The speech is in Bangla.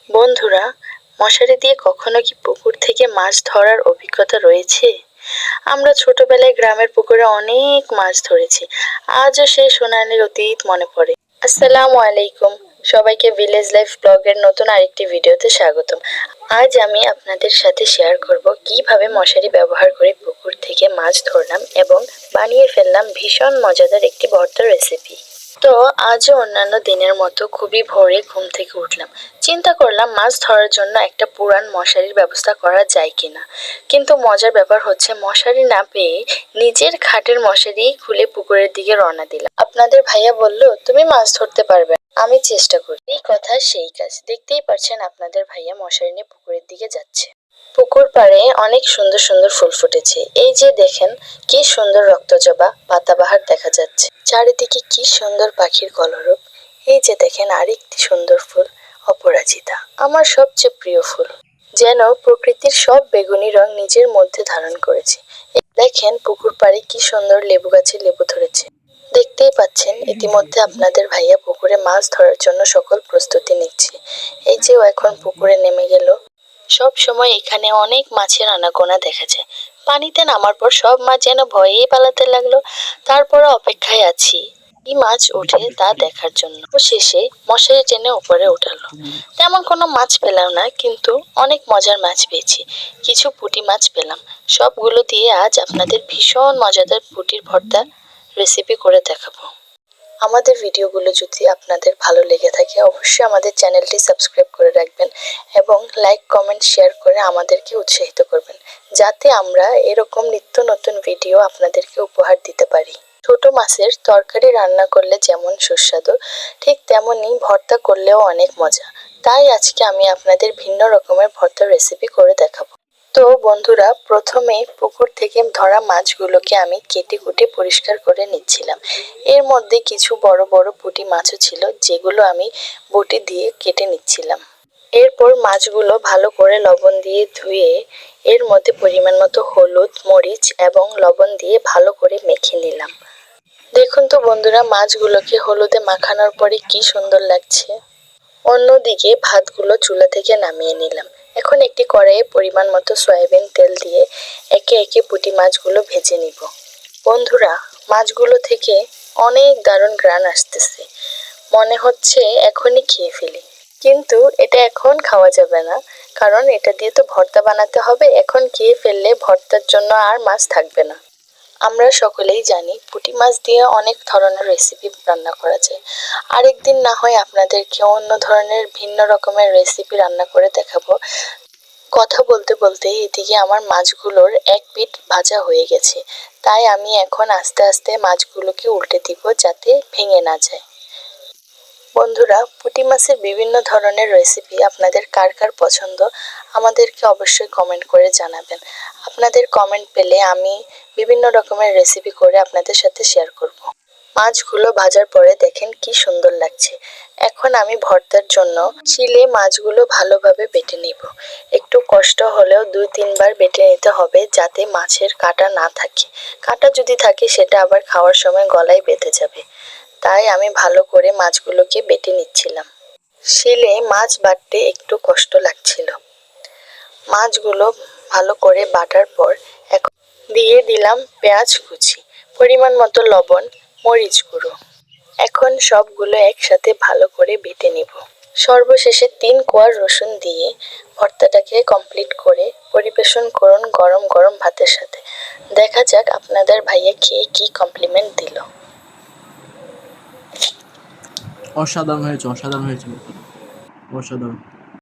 বন্ধুরা, মশারি দিয়ে কখনো কি পুকুর থেকে মাছ ধরার অভিজ্ঞতা রয়েছে? আমরা ছোটবেলায় গ্রামের পুকুরে অনেক মাছ ধরেছি। আজও সেই সোনালীর অতীত মনে পড়ে। আসসালামু আলাইকুম, সবাইকে ভিলেজ লাইফ ব্লগের নতুন আরেকটি ভিডিওতে স্বাগতম। আজ আমি আপনাদের সাথে শেয়ার করব কিভাবে মশারি ব্যবহার করে পুকুর থেকে মাছ ধরলাম এবং বানিয়ে ফেললাম ভীষণ মজাদার একটি ভর্তার রেসিপি। তো আজও অন্যান্য দিনের মতো খুবই ভোরে ঘুম থেকে উঠলাম। চিন্তা করলাম মাছ ধরার জন্য একটা পুরান মশারির ব্যবস্থা করা যায় কিনা। কিন্তু মজার ব্যাপার হচ্ছে মশারি না পেয়ে নিজের খাটের মশারি খুলে পুকুরের দিকে রওনা দিলাম। আপনাদের ভাইয়া বলল, তুমি মাছ ধরতে পারবে, আমি চেষ্টা করি। এই কথা সেই কাজ। দেখতেই পাচ্ছেন আপনাদের ভাইয়া মশারি নিয়ে পুকুরের দিকে যাচ্ছে। পুকুর পাড়ে অনেক সুন্দর সুন্দর ফুল ফুটেছে। এই যে দেখেন, কি সুন্দর রক্তজবা পাতাবাহার দেখা যাচ্ছে। চারিদিকে কি সুন্দর পাখির কলরব। এই যে দেখেন আরেকটি সুন্দর ফুল, অপরাজিতা, আমার সবচেয়ে প্রিয় ফুল। যেন প্রকৃতির সব বেগুনি রং নিজের মধ্যে ধারণ করেছে। দেখেন পুকুর পাড়ে কি সুন্দর লেবু গাছে লেবু ধরেছে। দেখতেই পাচ্ছেন ইতিমধ্যে আপনাদের ভাইয়া পুকুরে মাছ ধরার জন্য সকল প্রস্তুতি নিচ্ছে। এই যে ও এখন পুকুরে নেমে গেল। সব সময় এখানে অনেক মাছের আনাগোনা দেখা যায়। পানিতে নামার পর সব মাছ যেন ভয়েই পালাতে লাগলো। তারপর অপেক্ষায় আছি কি মাছ ওঠে তা দেখার জন্য। শেষে মশারি টেনে উপরে উঠালো। তেমন কোনো মাছ পেলাম না, কিন্তু অনেক মজার মাছ পেয়েছি। কিছু পুঁটি মাছ পেলাম। সবগুলো দিয়ে আজ আপনাদের ভীষণ মজাদার পুঁটির ভর্তা রেসিপি করে দেখাবো। আমাদের ভিডিওগুলো যদি আপনাদের ভালো লেগে থাকে অবশ্যই আমাদের চ্যানেলটি সাবস্ক্রাইব করে রাখবেন এবং লাইক কমেন্ট শেয়ার করে আমাদেরকে উৎসাহিত করবেন, যাতে আমরা এরকম নিত্য নতুন ভিডিও আপনাদেরকে উপহার দিতে পারি। ছোট মাছের তরকারি রান্না করলে যেমন সুস্বাদু, ঠিক তেমনি ভর্তা করলেও অনেক মজা। তাই আজকে আমি আপনাদের ভিন্ন রকমের ভর্তার রেসিপি করে দেখাবো। তো বন্ধুরা, প্রথমে পুকুর থেকে ধরা মাছগুলোকে আমি কেটে কুটে পরিষ্কার করে নিচ্ছিলাম। এর মধ্যে কিছু বড় বড় পুঁটি মাছও ছিল, যেগুলো আমি বটি দিয়ে কেটে নিচ্ছিলাম। এরপর মাছগুলো ভালো করে লবণ দিয়ে ধুয়ে এর মধ্যে পরিমাণ মতো হলুদ, মরিচ এবং লবণ দিয়ে ভালো করে মেখে নিলাম। দেখুন তো বন্ধুরা, মাছগুলোকে হলুদে মাখানোর পরে কি সুন্দর লাগছে। অন্যদিকে ভাতগুলো চুলা থেকে নামিয়ে নিলাম। এখন একটি কড়াইয়ে পরিমাণ মতো সয়াবিন তেল দিয়ে একে একে পুঁটি মাছগুলো ভেজে নিব। বন্ধুরা, মাছগুলো থেকে অনেক দারুণ ঘ্রাণ আসতেছে। মনে হচ্ছে এখনই খেয়ে ফেলি, কিন্তু এটা এখন খাওয়া যাবে না, কারণ এটা দিয়ে তো ভর্তা বানাতে হবে। এখন খেয়ে ফেললে ভর্তার জন্য আর মাছ থাকবে না। আমরা সকলেই জানি পুঁটি মাছ দিয়ে অনেক ধরনের রেসিপি রান্না করা যায়। আরেকদিন না হয় আপনাদেরকে অন্য ধরনের ভিন্ন রকমের রেসিপি রান্না করে দেখাবো। কথা বলতে বলতে এদিকে আমার মাছগুলোর এক পিঠ ভাজা হয়ে গেছে। তাই আমি এখন আস্তে আস্তে মাছগুলোকে উল্টে দিব, যাতে ভেঙে না যায়। বন্ধুরা, পুঁটি মাছের বিভিন্ন ধরনের রেসিপি আপনাদের কার কার পছন্দ আমাদেরকে অবশ্যই কমেন্ট করে জানাবেন। আপনাদের কমেন্ট পেলে আমি বিভিন্ন রকমের রেসিপি করে আপনাদের সাথে শেয়ার করব। মাছগুলো ভাজার পরে দেখেন কি সুন্দর লাগছে। এখন আমি ভর্তার জন্য শিলে মাছগুলো ভালোভাবে বেটে নিব। একটু কষ্ট হলেও 2-3 বার বেটে নিতে হবে, যাতে মাছের কাঁটা না থাকে। কাঁটা যদি থাকে সেটা আবার খাওয়ার সময় গলায় বেঁধে যাবে। তাই আমি ভালো করে মাছগুলোকে বেটে নিচ্ছিলাম। শিলে মাছ বাটতে একটু কষ্ট লাগছিল। মাছগুলো ভালো করে বাটার পর এখন দিয়ে দিলাম পেঁয়াজ কুচি, পরিমাণ মতো লবণ, মরিচ গুঁড়ো। এখন সবগুলো একসাথে ভালো করে বেটে নিব। সর্বশেষে 3 কোয়া রসুন দিয়ে ভর্তাটাকে কমপ্লিট করে পরিবেশন করুন গরম গরম ভাতের সাথে। দেখা যাক আপনাদের ভাইয়া খেয়ে কি কমপ্লিমেন্ট দিল। অসাধারণ হয়েছে, অসাধারণ হয়েছে, অসাধারণ।